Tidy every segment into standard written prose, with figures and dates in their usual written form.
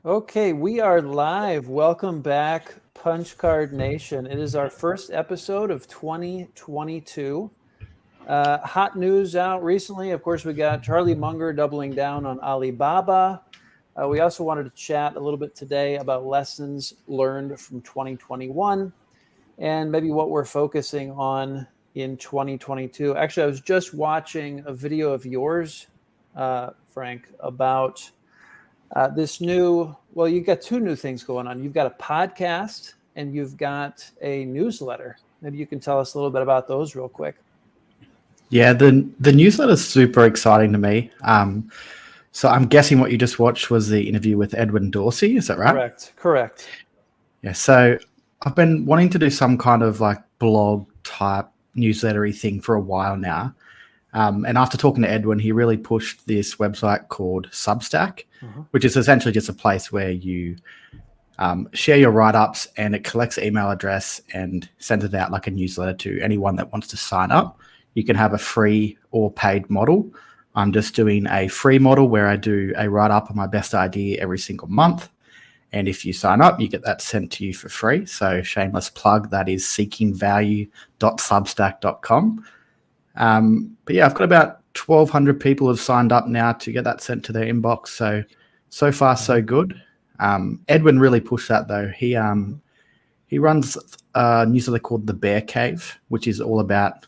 Okay, we are live. Welcome back, Punch Card Nation. It is our first episode of 2022. Hot news out recently. Of course, we got Charlie Munger doubling down on Alibaba. We also wanted to chat a little bit today about lessons learned from 2021 and maybe what we're focusing on in 2022. Actually, I was just watching a video of yours, Frank, about this well, you've got two new things going on. You've got a podcast and you've got a newsletter. Maybe you can tell us a little bit about those real quick. Yeah, the newsletter is super exciting to me. So I'm guessing what you just watched was the interview with Edwin Dorsey. Is that right? Correct. Yeah. So I've been wanting to do some kind of like blog type newslettery thing for a while now. And after talking to Edwin, he really pushed this website called Substack, which is essentially just a place where you share your write-ups and it collects email address and sends it out like a newsletter to anyone that wants to sign up. You can have a free or paid model. I'm just doing a free model where I do a write-up on my best idea every single month. And if you sign up, you get that sent to you for free. So shameless plug, that is seekingvalue.substack.com. But yeah, I've got about 1,200 people have signed up now to get that sent to their inbox. So far, so good. Edwin really pushed that though. He runs a newsletter called The Bear Cave, which is all about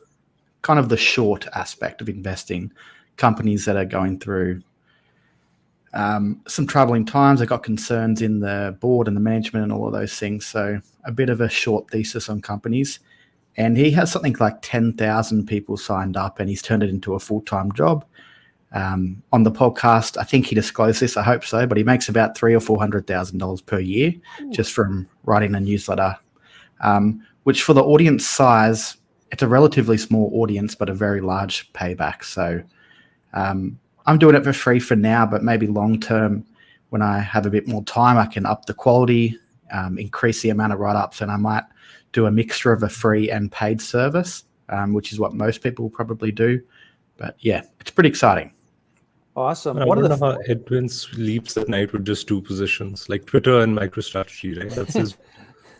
kind of the short aspect of investing, companies that are going through some troubling times. They've got concerns in the board and the management and all of those things. So a bit of a short thesis on companies. And he has something like 10,000 people signed up and he's turned it into a full-time job. On the podcast, I think he disclosed this, I hope so, but he makes about $300,000 or $400,000 per year just from writing a newsletter, which for the audience size, it's a relatively small audience, but a very large payback. So I'm doing it for free for now, but maybe long-term, when I have a bit more time, I can up the quality, increase the amount of write-ups, and I might do a mixture of a free and paid service, which is what most people probably do. But yeah, it's pretty exciting. Awesome. I don't know how Edwin sleeps at night with just two positions, like Twitter and MicroStrategy, right?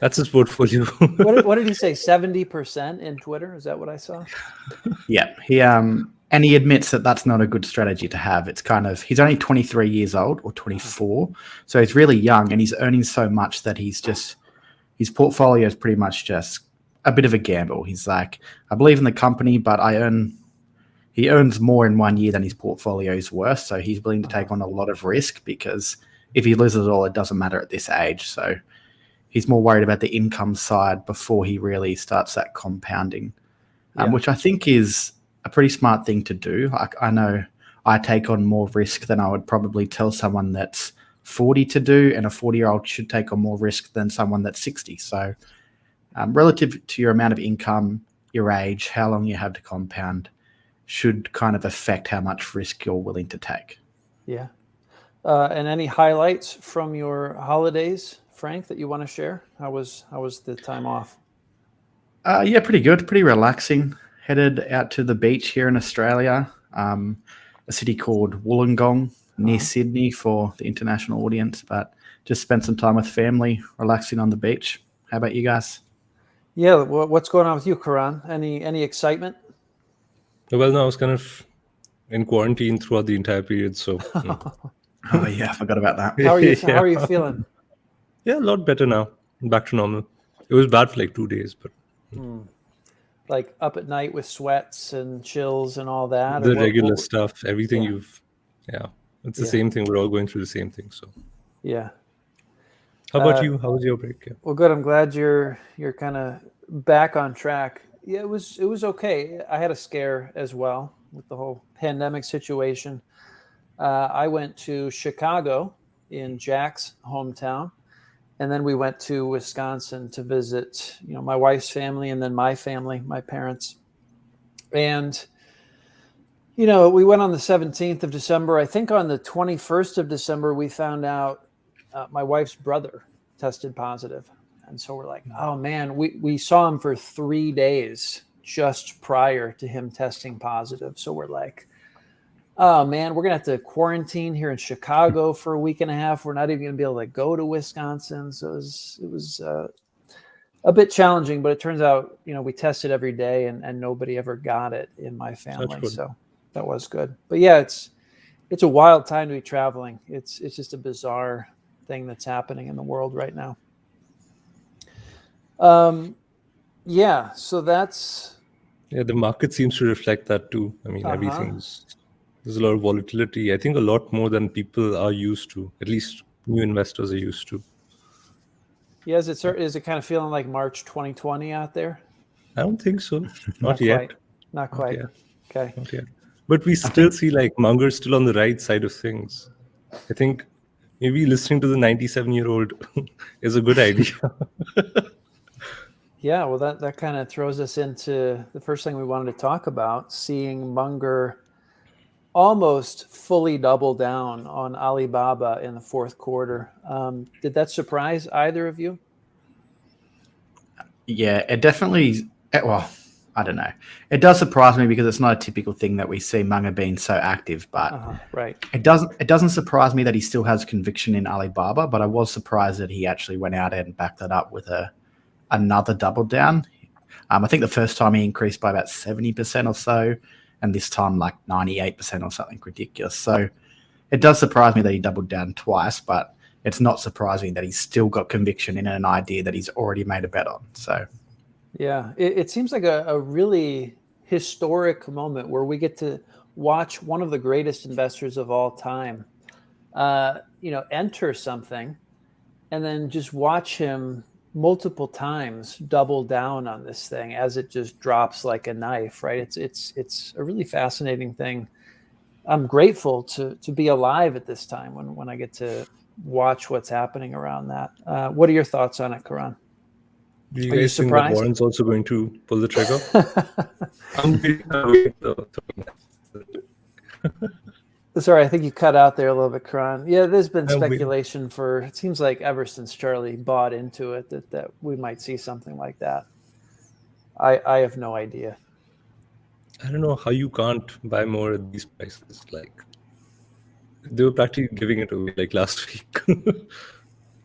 That's his portfolio. What did he say? 70% in Twitter? Is that what I saw? Yeah. And he admits that that's not a good strategy to have. It's kind of, he's only 23 years old or 24. So he's really young and he's earning so much that his portfolio is pretty much just a bit of a gamble. He's like, I believe in the company, but he earns more in 1 year than his portfolio is worth. So he's willing to take on a lot of risk because if he loses it all, it doesn't matter at this age. So he's more worried about the income side before he really starts that compounding, which I think is a pretty smart thing to do. Like, I know I take on more risk than I would probably tell someone that's 40 to do, and a 40-year-old should take on more risk than someone that's 60. So relative to your amount of income, your age, how long you have to compound should kind of affect how much risk you're willing to take. Yeah. And any highlights from your holidays, Frank, that you want to share? How was the time off? Yeah, pretty good, pretty relaxing. Headed out to the beach here in Australia, a city called Wollongong near Sydney for the international audience, but just spent some time with family, relaxing on the beach. How about you guys? Yeah, what's going on with you, Karan? Any excitement? Well, no, I was kind of in quarantine throughout the entire period, so. Oh yeah, I forgot about that. How are you feeling? Yeah, a lot better now. Back to normal. It was bad for like 2 days, but. Like up at night with sweats and chills and all that? The regular stuff, everything it's the same thing. We're all going through the same thing. So yeah. How about you? How was your break? Yeah. Well, good. I'm glad you're kind of back on track. Yeah, it was okay. I had a scare as well with the whole pandemic situation. I went to Chicago in Jack's hometown. And then we went to Wisconsin to visit, my wife's family and then my family, my parents. And, we went on the 17th of December. I think on the 21st of December, we found out my wife's brother tested positive. And so we're like, oh, man, we saw him for 3 days just prior to him testing positive. So we're like, Oh man, we're gonna have to quarantine here in Chicago for a week and a half. We're not even gonna be able to go to Wisconsin, so it was a bit challenging. But it turns out, we tested every day, and nobody ever got it in my family, wood. so that was good. But yeah, it's a wild time to be traveling. It's just a bizarre thing that's happening in the world right now. Yeah, so that's Yeah, the market seems to reflect that too. I mean, there's a lot of volatility. I think a lot more than people are used to. At least new investors are used to. yeah. Is it kind of feeling like March 2020 out there? I don't think so. Not Not yet. quite. Not quite. yet. Okay. Not yet. But we still see like Munger's still on the right side of things. I think maybe listening to the 97-year-old is a good idea. Yeah, well, that kind of throws us into the first thing we wanted to talk about, seeing Munger almost fully double down on Alibaba in the fourth quarter. Did that surprise either of you? Yeah, it definitely. Well, I don't know. It does surprise me because it's not a typical thing that we see Munger being so active. But right. it doesn't surprise me that he still has conviction in Alibaba. But I was surprised that he actually went out and backed that up with another double down. I think the first time he increased by about 70% or so, and this time like 98% or something ridiculous. So it does surprise me that he doubled down twice, but it's not surprising that he's still got conviction in an idea that he's already made a bet on. So yeah, it seems like a really historic moment where we get to watch one of the greatest investors of all time, enter something, and then just watch him multiple times double down on this thing as it just drops like a knife, right? It's a really fascinating thing. I'm grateful to be alive at this time when I get to watch what's happening around that. What are your thoughts on it, Karan? Do you Are you guys think that surprised? Warren's also going to pull the trigger? I'm waiting though. Sorry, I think you cut out there a little bit, Karan. Yeah, there's been I'm waiting. speculation for, it seems like ever since Charlie bought into it, that we might see something like that. I have no idea. I don't know how you can't buy more at these prices. Like they were practically giving it away like last week.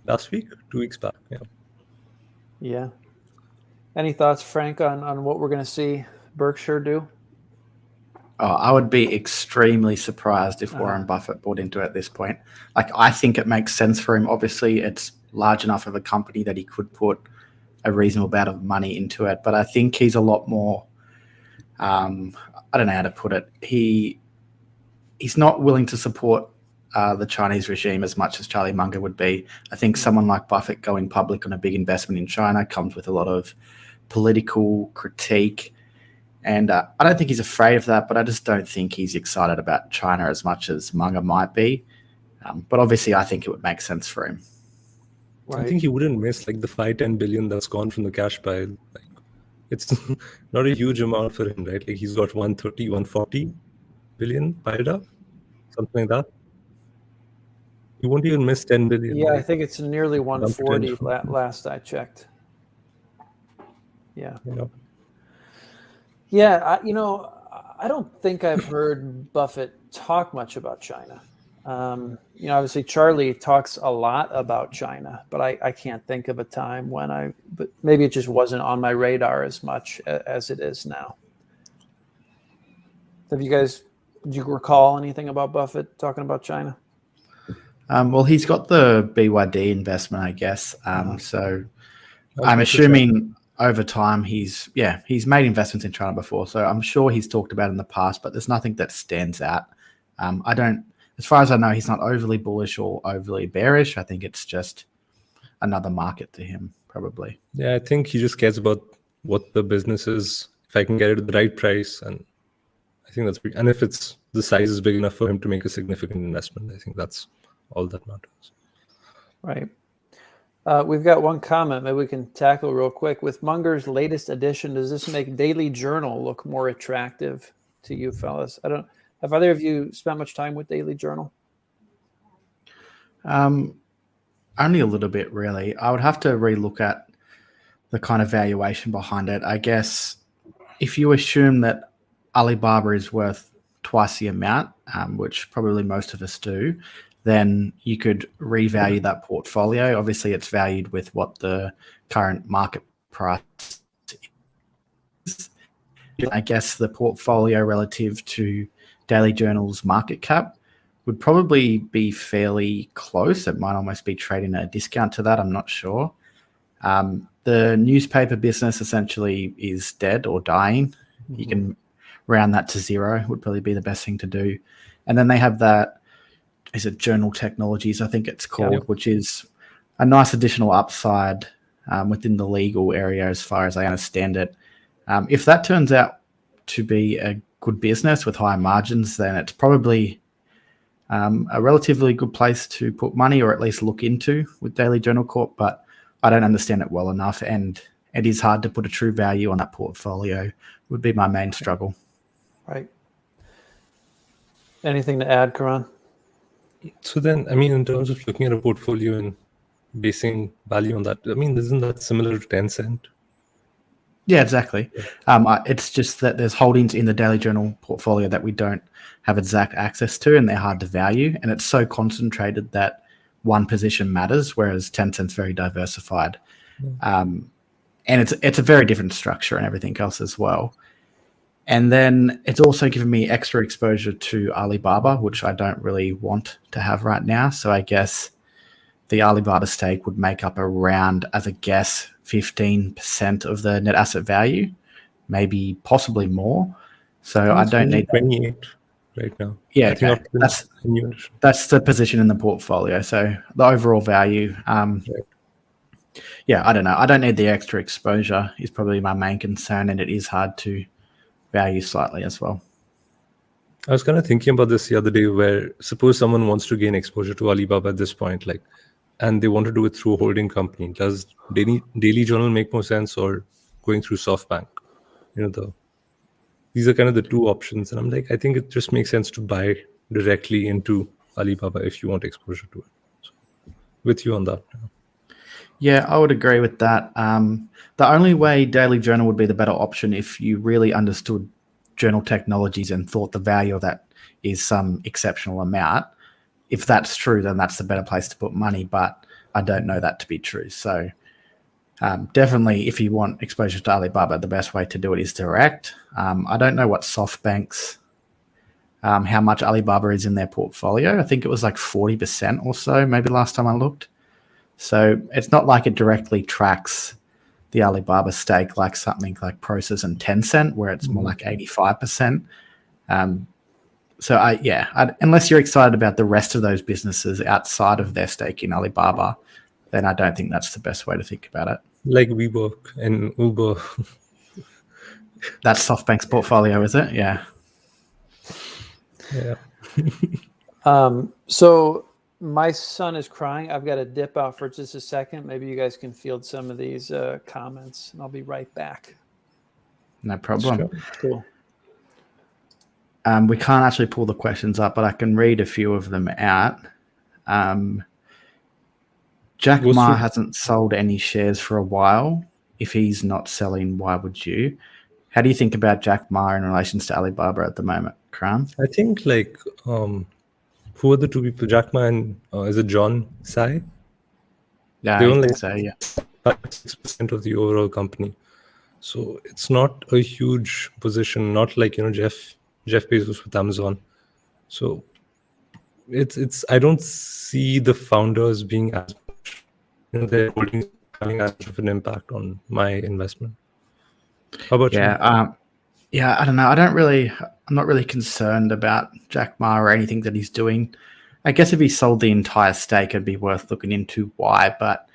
Last week? 2 weeks back. Yeah. Yeah. Any thoughts, Frank, on what we're going to see Berkshire do? I would be extremely surprised if Warren Buffett bought into it at this point. Like, I think it makes sense for him. Obviously, it's large enough of a company that he could put a reasonable amount of money into it. But I think he's a lot more, I don't know how to put it. He's not willing to support the Chinese regime as much as Charlie Munger would be. I think someone like Buffett going public on a big investment in China comes with a lot of political critique. And I don't think he's afraid of that, but I just don't think he's excited about China as much as Munger might be. But obviously, I think it would make sense for him. Right. I think he wouldn't miss like the 5-10 billion that's gone from the cash pile. Like, it's not a huge amount for him, right? Like he's got 130, 140 billion piled up, something like that. He won't even miss 10 billion. Yeah, right? I think it's nearly 140 last I checked. Yeah. Yeah, I don't think I've heard Buffett talk much about China. Obviously Charlie talks a lot about China, but I can't think of a time when but maybe it just wasn't on my radar as much as it is now. Do you recall anything about Buffett talking about China? Well, he's got the BYD investment, I guess. So I'm assuming over time he's made investments in China before. So I'm sure he's talked about it in the past, but there's nothing that stands out. As far as I know, he's not overly bullish or overly bearish. I think it's just another market to him, probably. Yeah, I think he just cares about what the business is. If I can get it at the right price, and I think that's and if the size is big enough for him to make a significant investment, I think that's all that matters. Right. We've got one comment maybe we can tackle real quick. With Munger's latest edition, does this make Daily Journal look more attractive to you fellas? Have either of you spent much time with Daily Journal? Only a little bit, really. I would have to relook at the kind of valuation behind it. I guess if you assume that Alibaba is worth twice the amount, which probably most of us do, then you could revalue that portfolio. Obviously, it's valued with what the current market price is. I guess the portfolio relative to Daily Journal's market cap would probably be fairly close. It might almost be trading at a discount to that. I'm not sure. The newspaper business essentially is dead or dying. You can round that to zero, would probably be the best thing to do. And then they have that, is it Journal Technologies, I think it's called, which is a nice additional upside within the legal area as far as I understand it. If that turns out to be a good business with high margins, then it's probably a relatively good place to put money, or at least look into with Daily Journal Corp, but I don't understand it well enough, and it is hard to put a true value on that portfolio, would be my main struggle. Right. Anything to add, Karan? So then, I mean, in terms of looking at a portfolio and basing value on that, I mean, isn't that similar to Tencent? Yeah, exactly. It's just that there's holdings in the Daily Journal portfolio that we don't have exact access to, and they're hard to value. And it's so concentrated that one position matters, whereas Tencent's very diversified. And it's a very different structure and everything else as well. And then it's also given me extra exposure to Alibaba, which I don't really want to have right now. So I guess the Alibaba stake would make up around, as a guess, 15% of the net asset value, maybe possibly more. So I don't need 28 right now. Yeah, I think okay. That's the position in the portfolio. So the overall value, yeah, I don't know. I don't need the extra exposure is probably my main concern, and it is hard to value slightly as well. I was kind of thinking about this the other day, where suppose someone wants to gain exposure to Alibaba at this point, like, and they want to do it through a holding company. Does Daily Journal make more sense, or going through SoftBank? These are kind of the two options. And I'm like, I think it just makes sense to buy directly into Alibaba if you want exposure to it. So, with you on that. Yeah, I would agree with that. The only way Daily Journal would be the better option if you really understood Journal Technologies and thought the value of that is some exceptional amount. If that's true, then that's the better place to put money, but I don't know that to be true. So definitely, if you want exposure to Alibaba, the best way to do it is direct. I don't know what SoftBank's, how much Alibaba is in their portfolio. I think it was like 40% or so, maybe last time I looked. So it's not like it directly tracks the Alibaba stake like something like Prosus and Tencent, where it's more like 85%. So unless you're excited about the rest of those businesses outside of their stake in Alibaba, then I don't think that's the best way to think about it. Like WeWork and Uber. That's SoftBank's portfolio, is it? Yeah. Yeah. So my son is crying. I've got to dip out for just a second. Maybe you guys can field some of these comments, and I'll be right back. No problem. Sure. Cool. We can't actually pull the questions up, but I can read a few of them out. Jack Ma hasn't sold any shares for a while. If he's not selling, why would you? How do you think about Jack Ma in relation to Alibaba at the moment, Karan? I think who are the two people? Jack Ma and is it John Tsai? Yeah, they I own think so, yeah. 6% of the overall company. So it's not a huge position, not like Jeff Bezos with Amazon. So it's I don't see the founders being as much, their holdings having as much of an impact on my investment. How about you? I don't know. I'm not really concerned about Jack Ma or anything that he's doing. I guess if he sold the entire stake, it'd be worth looking into why, but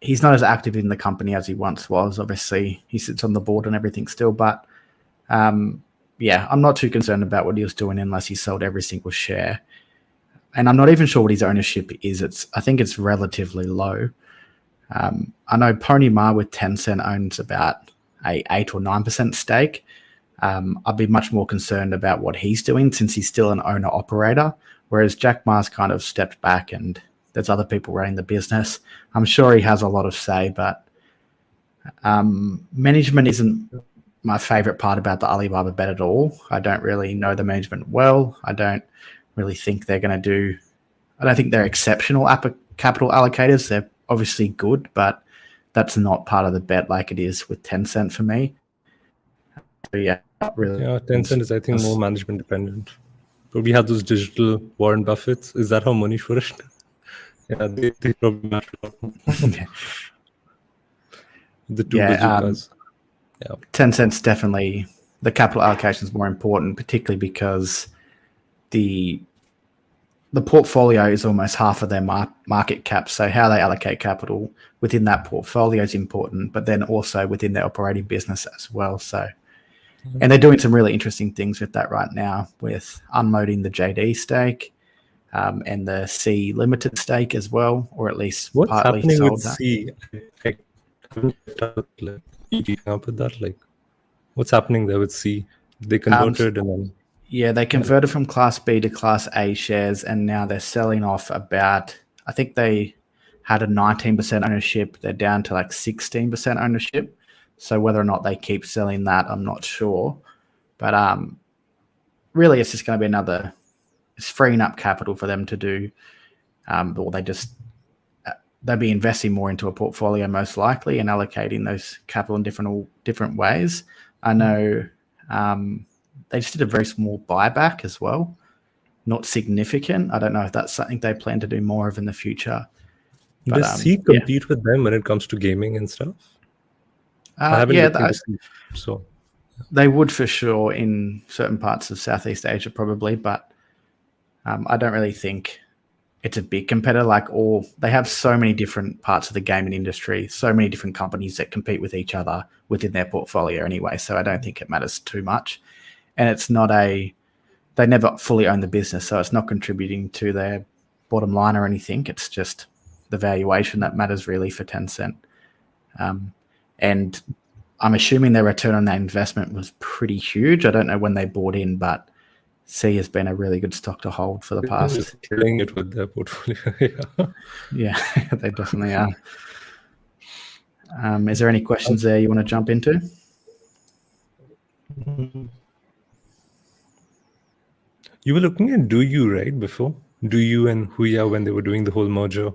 he's not as active in the company as he once was. Obviously, he sits on the board and everything still, but I'm not too concerned about what he was doing unless he sold every single share. And I'm not even sure what his ownership is. I think it's relatively low. I know Pony Ma with Tencent owns about a 8 or 9% stake. I'd be much more concerned about what he's doing since he's still an owner-operator, whereas Jack Ma's kind of stepped back and there's other people running the business. I'm sure he has a lot of say, but management isn't my favorite part about the Alibaba bet at all. I don't really know the management well. I don't really think they're going to do. I don't think they're exceptional capital allocators. They're obviously good, but that's not part of the bet like it is with Tencent for me. So yeah, really. Yeah, Tencent is, I think, more management dependent. But we have those digital Warren Buffetts. Is that how money for it? Yeah, they probably match a lot more. The two bazookas. Tencent's definitely, the capital allocation is more important, particularly because the portfolio is almost half of their market cap. So how they allocate capital within that portfolio is important, but then also within their operating business as well. So, and they're doing some really interesting things with that right now, with unloading the JD stake and the C Limited stake as well, or at least what's partly happening sold with that. C? I haven't kept up, like, keeping up with that. Like, what's happening there with C? They converted and then. Yeah, they converted from Class B to Class A shares, and now they're selling off about, I think they had a 19% ownership. They're down to like 16% ownership. So whether or not they keep selling that, I'm not sure. But really, it's just going to be another, it's freeing up capital for them to do, or they'll be investing more into a portfolio most likely and allocating those capital in different ways. I know they just did a very small buyback as well, not significant. I don't know if that's something they plan to do more of in the future. But, does C compete with them when it comes to gaming and stuff? I haven't looked into C, so they would for sure in certain parts of Southeast Asia probably, but I don't really think it's a big competitor. They have so many different parts of the gaming industry, so many different companies that compete with each other within their portfolio anyway. So I don't think it matters too much. And it's not they never fully own the business, so it's not contributing to their bottom line or anything. It's just the valuation that matters really for Tencent. And I'm assuming their return on that investment was pretty huge. I don't know when they bought in, but C has been a really good stock to hold for the past. Just killing it with their portfolio. Yeah, they definitely are. Is there any questions there you want to jump into? You were looking at DoYu, right, before? DoYu and Huya when they were doing the whole merger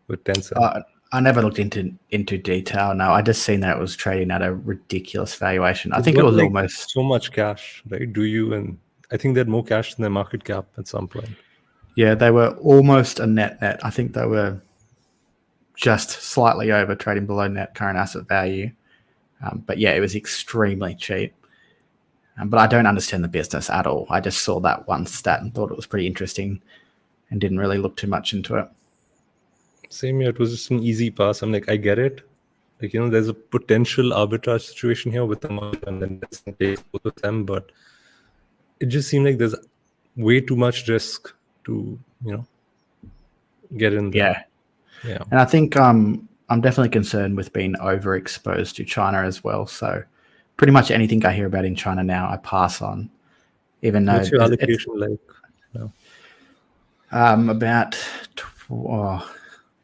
with Tencent. I never looked into detail. No, I just seen that it was trading at a ridiculous valuation. I think it got, was like, almost so much cash, right? DoYu, and I think they had more cash than their market cap at some point. Yeah, they were almost a net. I think they were just slightly over, trading below net current asset value. But yeah, it was extremely cheap. But I don't understand the business at all. I just saw that one stat and thought it was pretty interesting and didn't really look too much into it. Same here. It was just an easy pass. I'm like, I get it. Like, there's a potential arbitrage situation here with them and then take both of them. But it just seemed like there's way too much risk to, get in there. Yeah. And I think I'm definitely concerned with being overexposed to China as well. So pretty much anything I hear about in China now, I pass on. Even though what's your allocation like now? About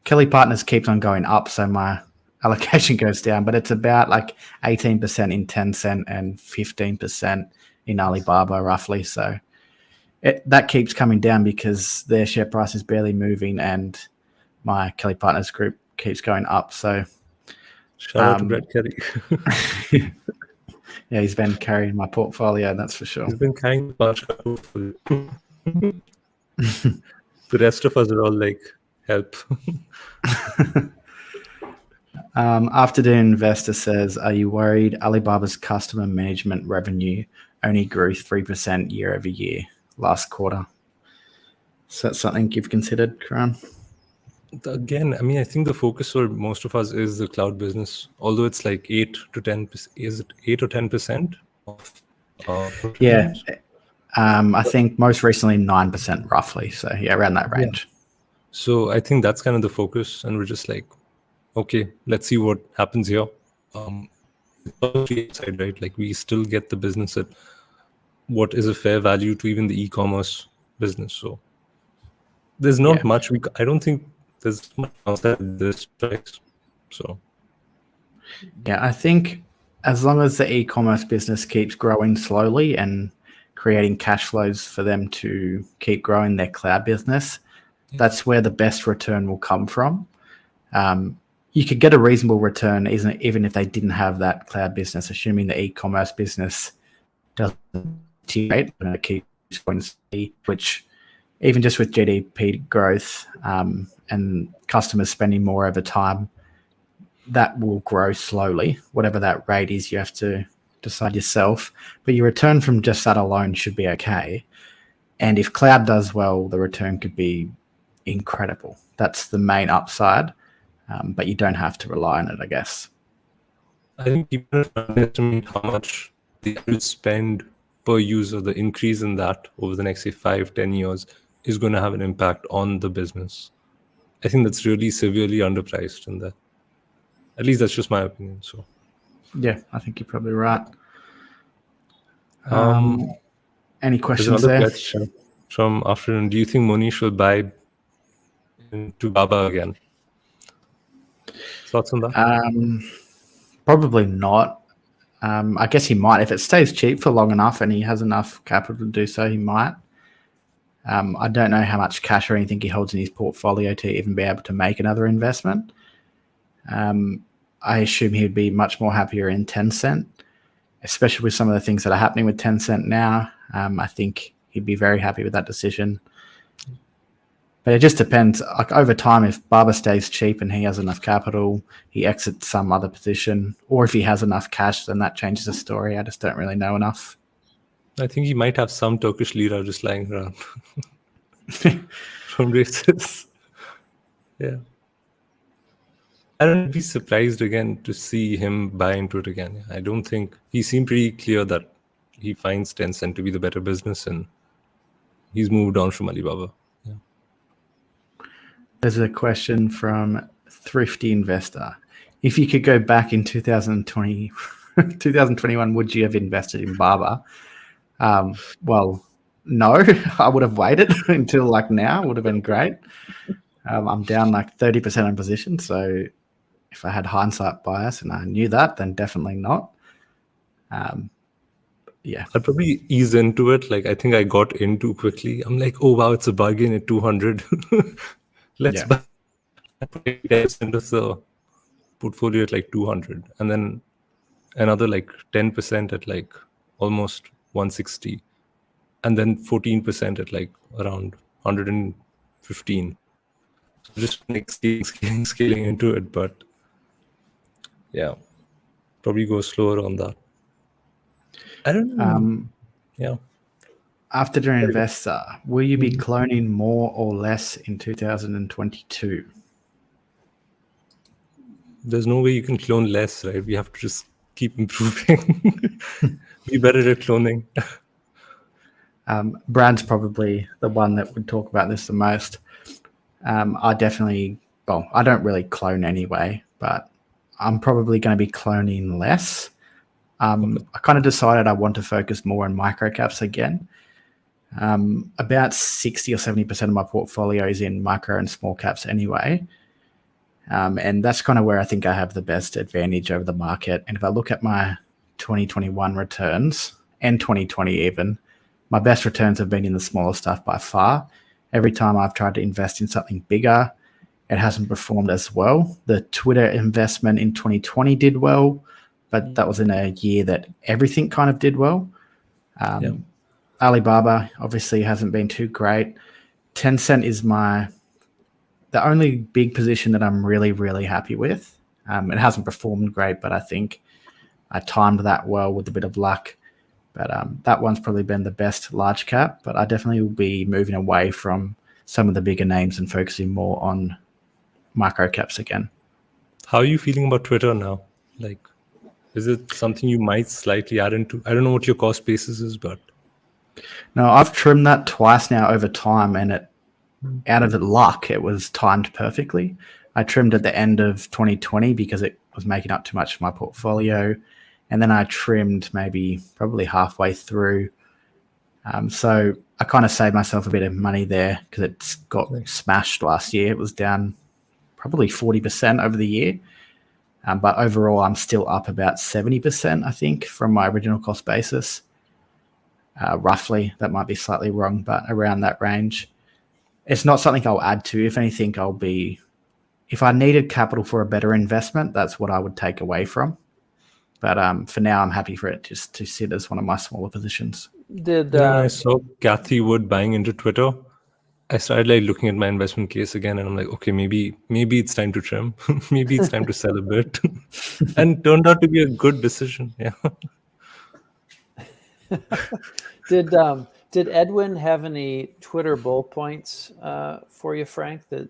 Kelly Partners keeps on going up, so my allocation goes down, but it's about like 18% in Tencent and 15% in Alibaba roughly. So that keeps coming down because their share price is barely moving and my Kelly Partners group keeps going up. So shout out to Brett Kelly. Yeah, he's been carrying my portfolio, that's for sure. He's been carrying the bunch of portfolio. The rest of us are all like, help. Afternoon Investor says, are you worried Alibaba's customer management revenue only grew 3% year over year last quarter? Is that something you've considered, Karan? Again, I mean, I think the focus for most of us is the cloud business, although it's like 8 to 10%. Is it 8 or 10% of yeah. I think most recently 9% roughly. So yeah, around that range. Yeah. So I think that's kind of the focus. And we're just like, okay, let's see what happens here. Side, right? Like we still get the business at what is a fair value to even the e-commerce business. So there's not much. I don't think there's much outside this price. So yeah, I think as long as the e-commerce business keeps growing slowly and creating cash flows for them to keep growing their cloud business, that's where the best return will come from. You could get a reasonable return even if they didn't have that cloud business, assuming the e-commerce business doesn't deteriorate and it keeps going steady, which even just with GDP growth and customers spending more over time, that will grow slowly. Whatever that rate is, you have to decide yourself. But your return from just that alone should be okay. And if cloud does well, the return could be incredible. That's the main upside, but you don't have to rely on it, I guess. I think people underestimate how much the average spend per user, the increase in that over the next, say, 5-10 years is going to have an impact on the business. I think that's really severely underpriced in that. At least that's just my opinion. So yeah, I think you're probably right. There's Any questions another there? question from afternoon. Do you think Monish will buy into Baba again? Thoughts on that? Probably not. I guess he might. If it stays cheap for long enough and he has enough capital to do so, he might. I don't know how much cash or anything he holds in his portfolio to even be able to make another investment. I assume he'd be much more happier in Tencent, especially with some of the things that are happening with Tencent now. I think he'd be very happy with that decision. But it just depends. Like over time, if Baba stays cheap and he has enough capital, he exits some other position, or if he has enough cash, then that changes the story. I just don't really know enough. I think he might have some Turkish lira just lying around from races. Yeah. I don't be surprised again to see him buy into it again. I don't think he seemed pretty clear that he finds Tencent to be the better business and he's moved on from Alibaba. Yeah. There's a question from Thrifty Investor. If you could go back in 2020, 2021, would you have invested in Baba? Well, no, I would have waited until like now. Would have been great. I'm down like 30% on position. So if I had hindsight bias and I knew that, then definitely not. Yeah. I'd probably ease into it. Like, I think I got in too quickly. I'm like, oh, wow, it's a bargain at 200. Let's buy 10% of the portfolio at like 200. And then another like 10% at like almost 160. And then 14% at like around 115. So just like scaling into it. But yeah, probably go slower on that. I don't know. Yeah. After doing Investor, will you be cloning more or less in 2022? There's no way you can clone less, right? We have to just keep improving. Be better at cloning. Brad's probably the one that would talk about this the most. I don't really clone anyway, but I'm probably going to be cloning less. I kind of decided I want to focus more on microcaps again. About 60 or 70% of my portfolio is in micro and small caps anyway. And that's kind of where I think I have the best advantage over the market. And if I look at my 2021 returns and 2020 even, my best returns have been in the smaller stuff by far. Every time I've tried to invest in something bigger, it hasn't performed as well. The Twitter investment in 2020 did well, but that was in a year that everything kind of did well. Alibaba obviously hasn't been too great. Tencent is the only big position that I'm really, really happy with. It hasn't performed great, but I think I timed that well with a bit of luck. But that one's probably been the best large cap, but I definitely will be moving away from some of the bigger names and focusing more on micro caps again. How are you feeling about Twitter now? Like, is it something you might slightly add into? I don't know what your cost basis is, but no, I've trimmed that twice now over time, and out of luck, it was timed perfectly. I trimmed at the end of 2020 because it was making up too much for my portfolio. And then I trimmed probably halfway through. So I kind of saved myself a bit of money there because it's got smashed last year. It was down probably 40% over the year. But overall, I'm still up about 70%, I think, from my original cost basis. Roughly, that might be slightly wrong, but around that range. It's not something I'll add to. If anything, if I needed capital for a better investment, that's what I would take away from. But for now, I'm happy for it just to sit as one of my smaller positions. Did When I saw Kathy Wood buying into Twitter, I started like looking at my investment case again, and I'm like, okay, maybe it's time to trim. Maybe it's time to sell a bit. And turned out to be a good decision. Yeah. did Edwin have any Twitter bull points for you, Frank, that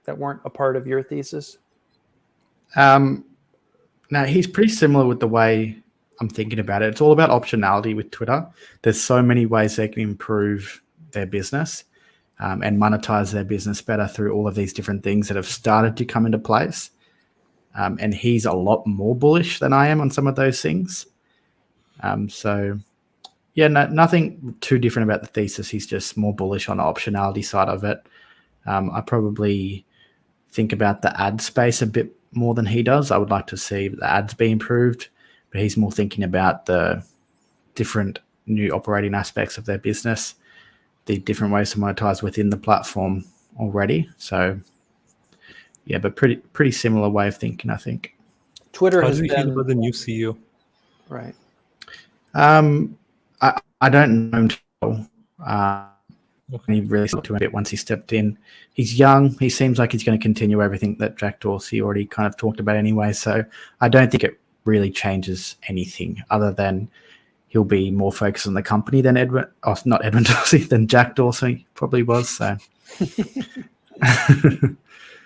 weren't a part of your thesis? Now, he's pretty similar with the way I'm thinking about it. It's all about optionality with Twitter. There's so many ways they can improve their business and monetize their business better through all of these different things that have started to come into place. And he's a lot more bullish than I am on some of those things. So, yeah, nothing too different about the thesis. He's just more bullish on the optionality side of it. I probably think about the ad space a bit more than he does. I would like to see the ads be improved, but he's more thinking about the different new operating aspects of their business, the different ways to monetize within the platform already. So, yeah, but pretty similar way of thinking, I think. Twitter How has do you been feel about the new CEO? right. I don't know him too well. He really stuck to it once he stepped in. He's young. He seems like he's going to continue everything that Jack Dorsey already kind of talked about anyway. So I don't think it really changes anything other than he'll be more focused on the company than not Edwin Dorsey, than Jack Dorsey probably was. So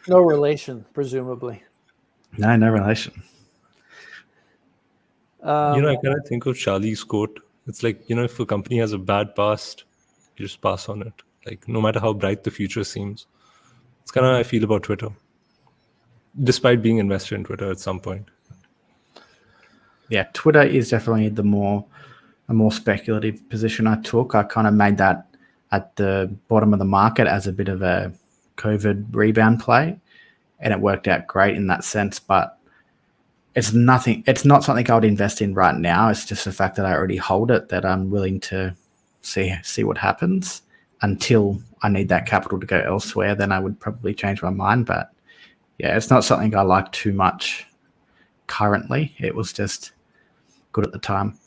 No relation, presumably. no relation. I kind of think of Charlie's quote. It's like, if a company has a bad past, you just pass on it. Like, no matter how bright the future seems. It's kind of how I feel about Twitter. Despite being invested in Twitter at some point. Yeah, Twitter is definitely a more speculative position I took. I kind of made that at the bottom of the market as a bit of a COVID rebound play, and it worked out great in that sense. But it's not something I would invest in right now. It's just the fact that I already hold it, that I'm willing to see what happens until I need that capital to go elsewhere. Then I would probably change my mind. But yeah, it's not something I like too much currently. It was just good at the time.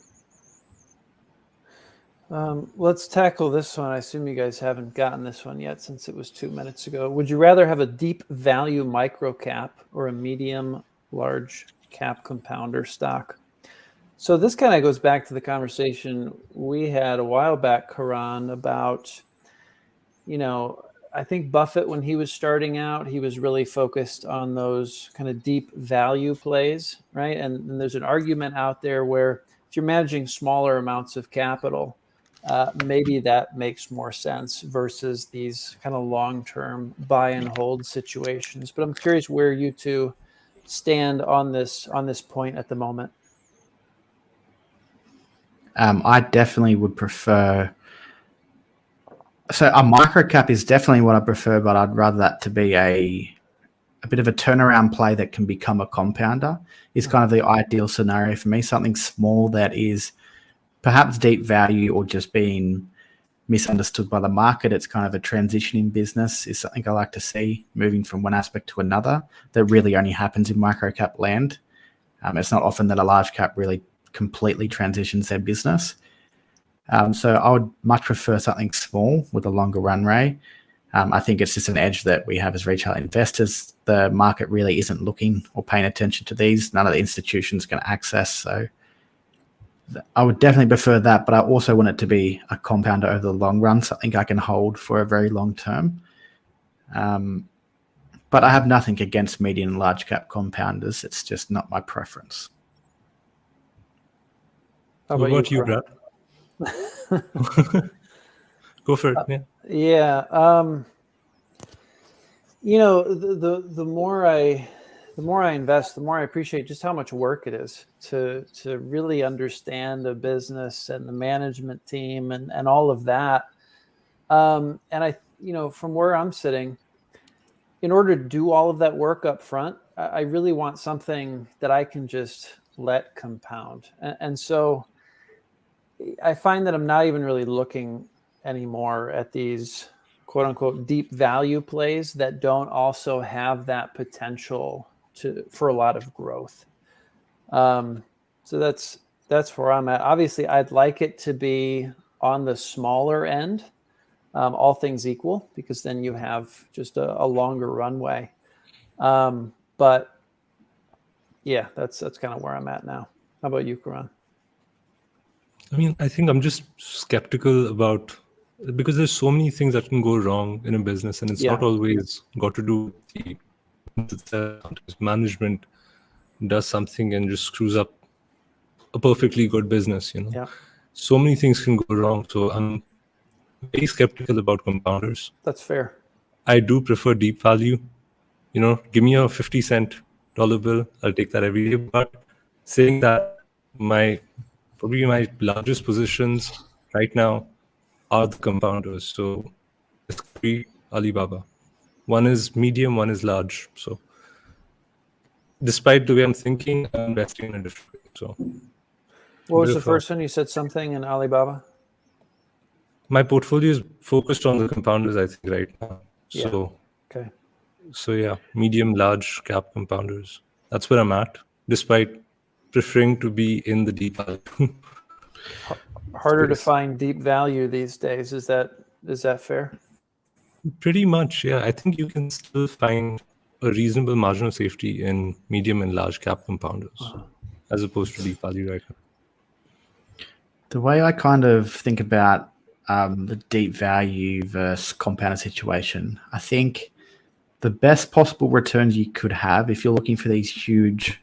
Let's tackle this one. I assume you guys haven't gotten this one yet since it was 2 minutes ago. Would you rather have a deep value micro cap or a medium large cap compounder stock? So this kind of goes back to the conversation we had a while back, Karan, about, I think Buffett, when he was starting out, he was really focused on those kind of deep value plays, right? And there's an argument out there where if you're managing smaller amounts of capital, maybe that makes more sense versus these kind of long-term buy and hold situations. But I'm curious where you two stand on this point at the moment. I definitely would prefer. So a micro cap is definitely what I prefer, but I'd rather that to be a bit of a turnaround play that can become a compounder is kind of the ideal scenario for me. Something small that is perhaps deep value or just being misunderstood by the market. It's kind of a transitioning business is something I like to see, moving from one aspect to another. That really only happens in micro cap land. It's not often that a large cap really completely transitions their business. So I would much prefer something small with a longer run rate. I think it's just an edge that we have as retail investors. The market really isn't looking or paying attention to these. None of the institutions can access. So I would definitely prefer that, but I also want it to be a compounder over the long run, something I can hold for a very long term. But I have nothing against medium and large cap compounders. It's just not my preference. What about you, Brad? Go for it. Yeah. The more I invest, the more I appreciate just how much work it is to really understand the business and the management team and all of that. And I, from where I'm sitting, in order to do all of that work up front, I really want something that I can just let compound. And so I find that I'm not even really looking anymore at these quote unquote deep value plays that don't also have that potential for a lot of growth. So that's where I'm at. Obviously, I'd like it to be on the smaller end, all things equal, because then you have just a longer runway. But yeah, that's kind of where I'm at now. How about you, Karan? I mean, I think I'm just skeptical about, because there's so many things that can go wrong in a business, and it's not always got to do with the management does something and just screws up a perfectly good business, Yeah. So many things can go wrong. So I'm very skeptical about compounders. That's fair. I do prefer deep value. Give me a 50-cent dollar bill. I'll take that every day. But saying that, probably my largest positions right now are the compounders. So it's Alibaba. One is medium, one is large. So despite the way I'm thinking, I'm investing in a different way. So what was the first one? You said something in Alibaba? My portfolio is focused on the compounders, I think, right now. So yeah, medium, large cap compounders. That's where I'm at, despite preferring to be in the deep value. Harder to find deep value these days. Is that fair? Pretty much, yeah. I think you can still find a reasonable margin of safety in medium and large cap compounders, as opposed to deep value right now. The way I kind of think about the deep value versus compounder situation, I think the best possible returns you could have if you're looking for these huge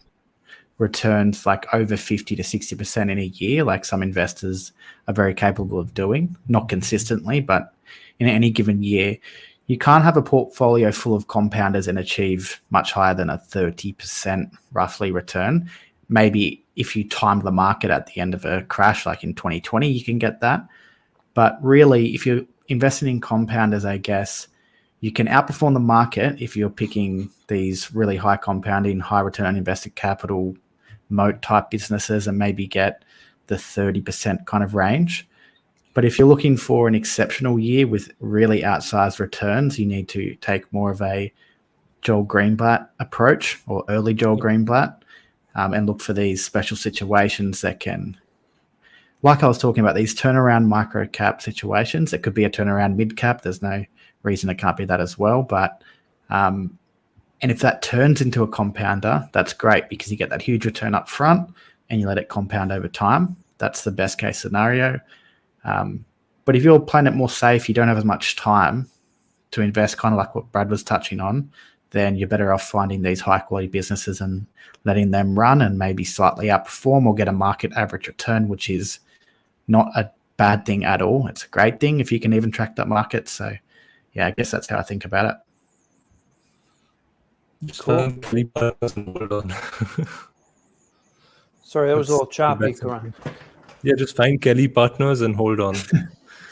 returns, like over 50 to 60% in a year, like some investors are very capable of doing, not consistently, but in any given year, you can't have a portfolio full of compounders and achieve much higher than a 30% roughly return. Maybe if you time the market at the end of a crash, like in 2020, you can get that. But really, if you're investing in compounders, I guess you can outperform the market if you're picking these really high compounding, high return on invested capital, moat type businesses and maybe get the 30% kind of range. But if you're looking for an exceptional year with really outsized returns, you need to take more of a Joel Greenblatt approach or early Joel Greenblatt and look for these special situations that can, like I was talking about, these turnaround micro cap situations. It could be a turnaround mid cap. There's no reason it can't be that as well. But and if that turns into a compounder, that's great because you get that huge return up front and you let it compound over time. That's the best case scenario. But if you're playing it more safe, you don't have as much time to invest, kind of like what Brad was touching on, then you're better off finding these high quality businesses and letting them run and maybe slightly outperform or get a market average return, which is not a bad thing at all. It's a great thing if you can even track that market. So yeah, I guess that's how I think about it. Cool. Sorry, that was a little choppy, Karan. Yeah, just find Kelly partners and hold on.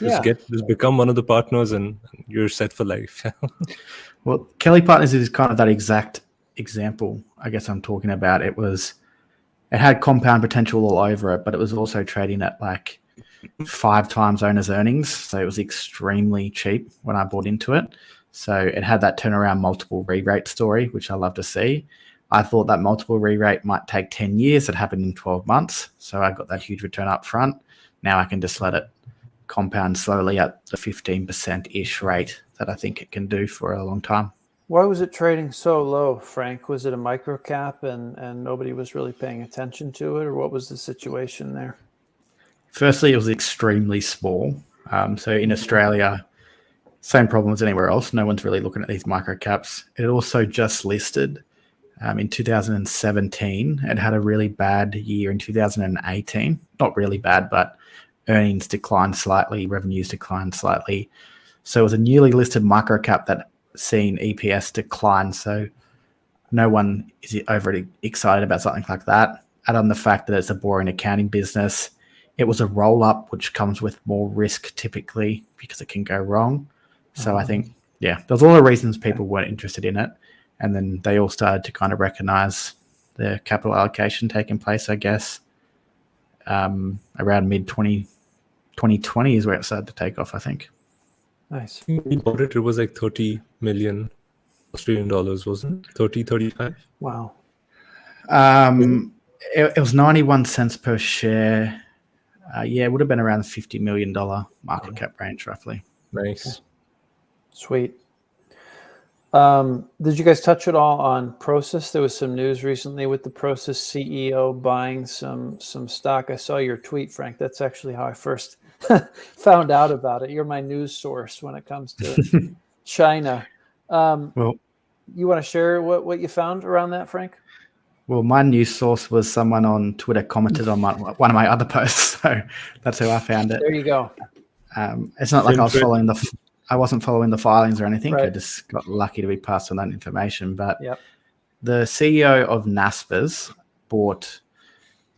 Just become one of the partners and you're set for life. Well, Kelly Partners is kind of that exact example I guess I'm talking about. It had compound potential all over it, but it was also trading at like 5 times owner's earnings. So it was extremely cheap when I bought into it. So it had that turnaround multiple re-rate story, which I love to see. I thought that multiple re-rate might take 10 years. It happened in 12 months. So I got that huge return up front. Now I can just let it compound slowly at the 15%-ish rate that I think it can do for a long time. Why was it trading so low, Frank? Was it a micro cap and nobody was really paying attention to it, or what was the situation there? Firstly, it was extremely small. So in Australia, same problem as anywhere else. No one's really looking at these micro caps. It also just listed in 2017. It had a really bad year in 2018. Not really bad, but earnings declined slightly, revenues declined slightly. So it was a newly listed micro cap that seen EPS decline. So no one is overly excited about something like that. Add on the fact that it's a boring accounting business. It was a roll up, which comes with more risk typically because it can go wrong. So I think, yeah, there's a lot of reasons people weren't interested in it. And then they all started to kind of recognize the capital allocation taking place, I guess, around mid-2020 is where it started to take off, I think. Nice. We bought it. It was like 30 million Australian dollars, wasn't it? 30, 35? Wow. It was 91 cents per share. Yeah, it would have been around the $50 million market cap range, roughly. Nice. Sweet. Did you guys touch at all on Prosus? There was some news recently with the Prosus CEO buying some stock. I saw your tweet, Frank. That's actually how I first found out about it. You're my news source when it comes to China. Well, you want to share what you found around that, Frank? Well, my news source was someone on Twitter commented on one of my other posts, so that's how I found it. There you go. It's not like I wasn't following the filings or anything. Right. I just got lucky to be passed on that information. But Yep. the CEO of Naspers bought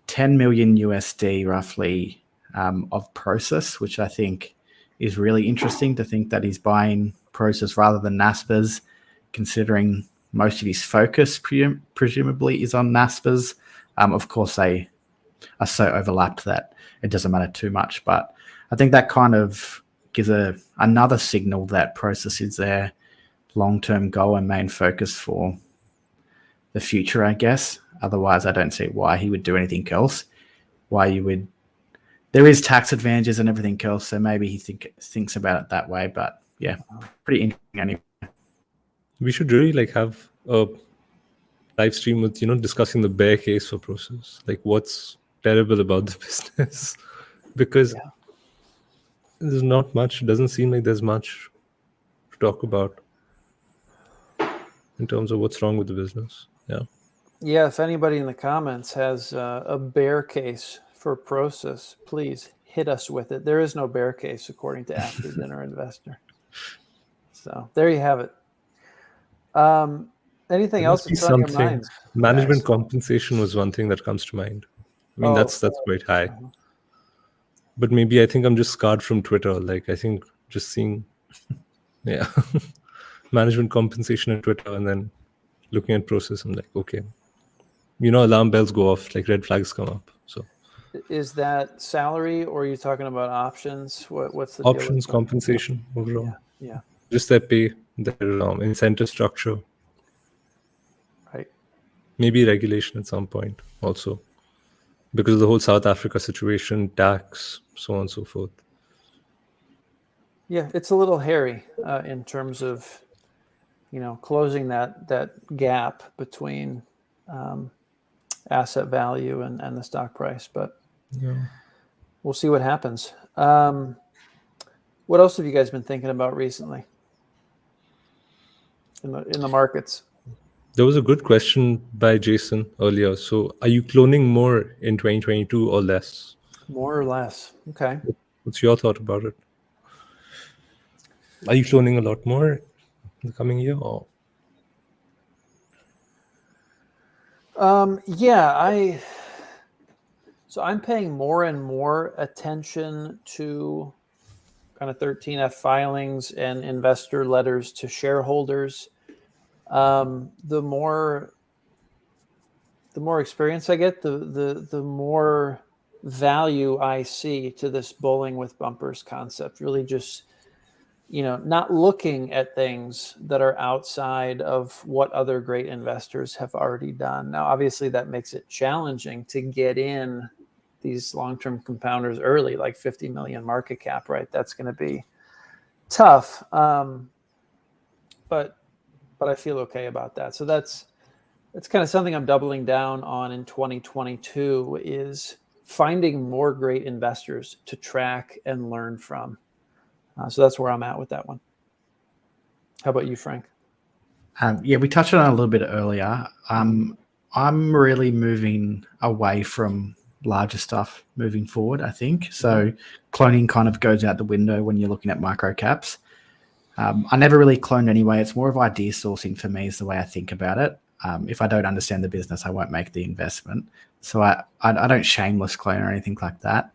10 million USD roughly of Prosus, which I think is really interesting to think that he's buying Prosus rather than Naspers, considering most of his focus presumably is on Naspers. Of course, they are so overlapped that it doesn't matter too much. But I think that kind of gives another signal that Prosus is their long-term goal and main focus for the future, I guess. Otherwise, I don't see why he would do anything else. There is tax advantages and everything else, so maybe he thinks about it that way. But yeah, pretty interesting anyway. We should really have a live stream with discussing the bear case for Prosus, what's terrible about the business, because there's not much. It doesn't seem like there's much to talk about in terms of what's wrong with the business. Yeah, if anybody in the comments has a bear case for Prosus, please hit us with it. There is no bear case according to After Dinner Investor. So there you have it. Anything else that's on your minds? Management compensation was one thing that comes to mind. I mean, that's quite high. But maybe I think I'm just scarred from Twitter. I think just seeing, management compensation on Twitter and then looking at Prosus, I'm like, okay, alarm bells go off, red flags come up. So, is that salary or are you talking about options? What's the options compensation overall? Yeah. Just their pay, their incentive structure. Right. Maybe regulation at some point also, because of the whole South Africa situation, tax, so on and so forth. Yeah, it's a little hairy in terms of, closing that gap between asset value and the stock price. But we'll see what happens. What else have you guys been thinking about recently in the markets? There was a good question by Jason earlier. So are you cloning more in 2022 or less? More or less. Okay. What's your thought about it? Are you cloning a lot more in the coming year? Or? So I'm paying more and more attention to kind of 13F filings and investor letters to shareholders. The more experience I get, the more value I see to this bowling with bumpers concept. Really just, not looking at things that are outside of what other great investors have already done. Now, obviously that makes it challenging to get in these long-term compounders early, like 50 million market cap, right? That's going to be tough. But I feel okay about that. So that's kind of something I'm doubling down on in 2022 is finding more great investors to track and learn from. So that's where I'm at with that one. How about you, Frank? We touched on it a little bit earlier. I'm really moving away from larger stuff moving forward, I think. So cloning kind of goes out the window when you're looking at micro caps. I never really cloned anyway. It's more of idea sourcing for me is the way I think about it. If I don't understand the business, I won't make the investment. So I don't shameless clone or anything like that.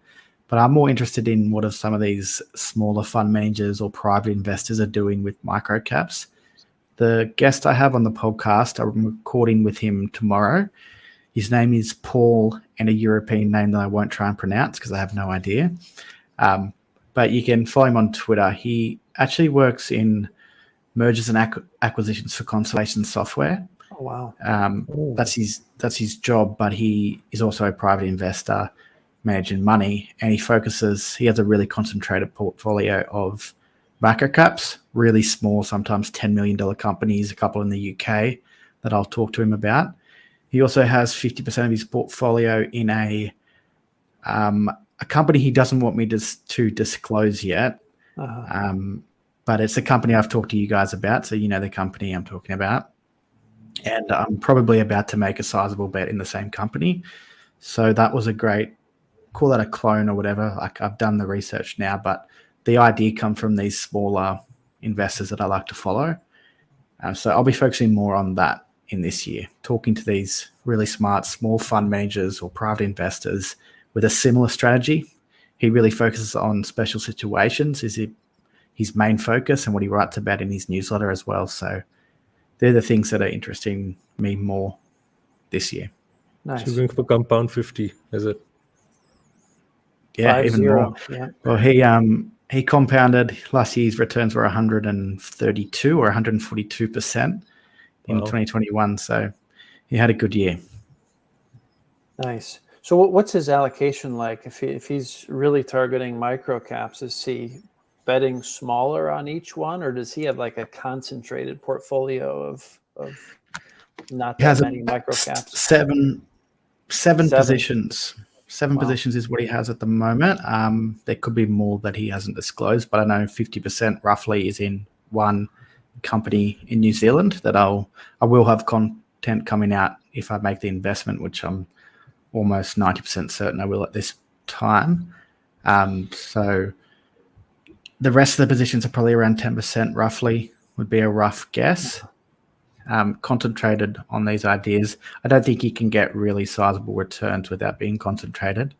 But I'm more interested in what are some of these smaller fund managers or private investors are doing with micro caps. The guest I have on the podcast, I'm recording with him tomorrow. His name is Paul, and a European name that I won't try and pronounce because I have no idea. But you can follow him on Twitter. He actually works in mergers and acquisitions for constellation software. Oh, wow. That's his job, but he is also a private investor managing money, and he has a really concentrated portfolio of microcaps, really small, sometimes $10 million companies, a couple in the UK that I'll talk to him about. He also has 50% of his portfolio in a company he doesn't want me to disclose yet. But it's a company I've talked to you guys about, so you know the company I'm talking about. And I'm probably about to make a sizable bet in the same company. So that was call that a clone or whatever. Like, I've done the research now, but the idea come from these smaller investors that I like to follow. So I'll be focusing more on that in this year, talking to these really smart small fund managers or private investors with a similar strategy. He really focuses on special situations, is his main focus, and what he writes about in his newsletter as well. So they're the things that are interesting me more this year. Nice. So you're going for compound 50, is it? Yeah, 5-0. even more. Yeah. Well, he compounded last year's returns were 132 or 142% in 2021. So he had a good year. Nice. So what's his allocation like? If he's really targeting micro caps, is he betting smaller on each one, or does he have like a concentrated portfolio of not that many micro caps? Seven positions. Seven positions is what he has at the moment. There could be more that he hasn't disclosed, but I know 50% roughly is in one company in New Zealand that I will have content coming out if I make the investment, which I'm almost 90% certain I will at this time. So the rest of the positions are probably around 10% roughly, would be a rough guess. Concentrated on these ideas. I don't think he can get really sizable returns without being concentrated.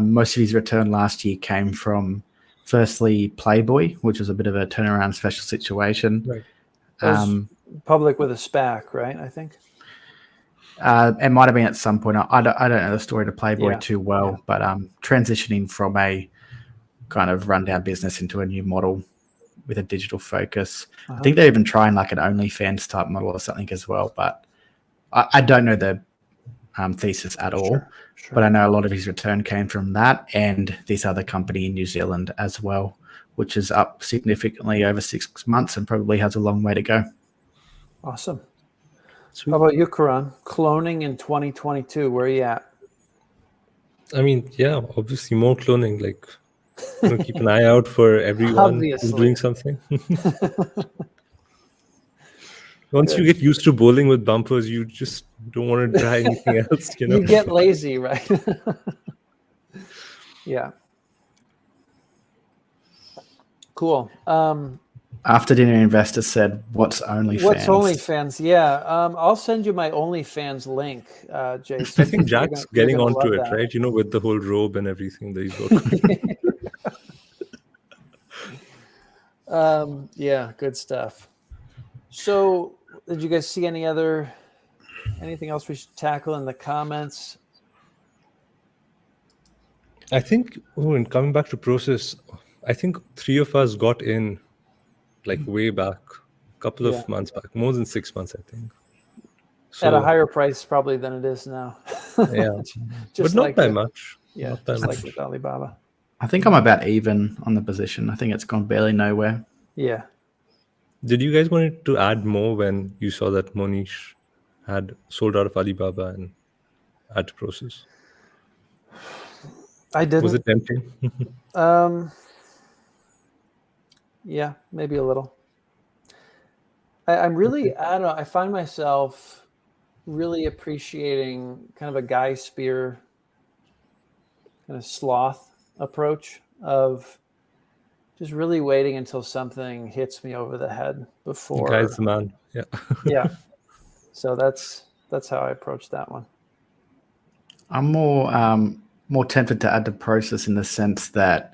Most of his return last year came from, firstly, Playboy, which was a bit of a turnaround special situation. Right. Public with a SPAC, right? I think. It might have been at some point. I don't know the story to Playboy too well, but transitioning from a kind of rundown business into a new model with a digital focus. I think they're even trying like an OnlyFans type model or something as well, but I don't know the thesis at all. Sure. But I know a lot of his return came from that and this other company in New Zealand as well, which is up significantly over 6 months and probably has a long way to go. Awesome. Sweet. How about you, Karan? Cloning in 2022, where are you at? I mean, yeah, obviously more cloning. Like, keep an eye out for everyone who's doing something. Once you get used to bowling with bumpers, you just don't want to try anything else. You get lazy, right? Yeah. Cool. After dinner, investor said, "What's OnlyFans?" What's OnlyFans? Yeah, I'll send you my OnlyFans link, Jason. I think Jack's getting onto it, right? With the whole robe and everything that he's got. Yeah, good stuff. So, did you guys see anything else we should tackle in the comments? I think, and coming back to process, I think 3 of us got in like way back, a couple of months back, more than 6 months, I think. So, at a higher price probably than it is now. Yeah, but not by much. Yeah, not by just much. like with Alibaba. I think I'm about even on the position. I think it's gone barely nowhere. Yeah. Did you guys want to add more when you saw that Monish had sold out of Alibaba and had to process? I didn't. Was it tempting? Yeah, maybe a little. I'm really, I don't know, I find myself really appreciating kind of a Guy Spear kind of sloth approach of just really waiting until something hits me over the head before. Guy's the man. Yeah. Yeah. So that's how I approach that one. I'm more tempted to add to process in the sense that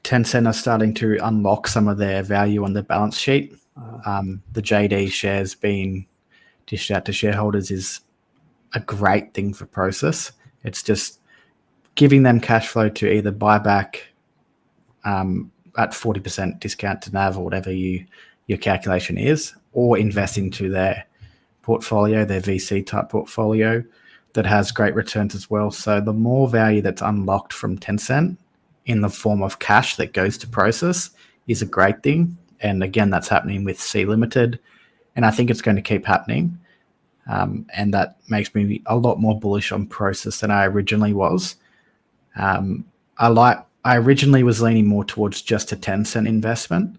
Tencent are starting to unlock some of their value on the balance sheet The JD shares being dished out to shareholders is a great thing for Process. It's just giving them cash flow to either buy back at 40% discount to NAV or whatever your calculation is, or invest into their portfolio, their VC type portfolio that has great returns as well. So the more value that's unlocked from Tencent in the form of cash that goes to Process is a great thing. And again, that's happening with C Limited, and I think it's going to keep happening. And that makes me a lot more bullish on Process than I originally was. I originally was leaning more towards just a Tencent investment,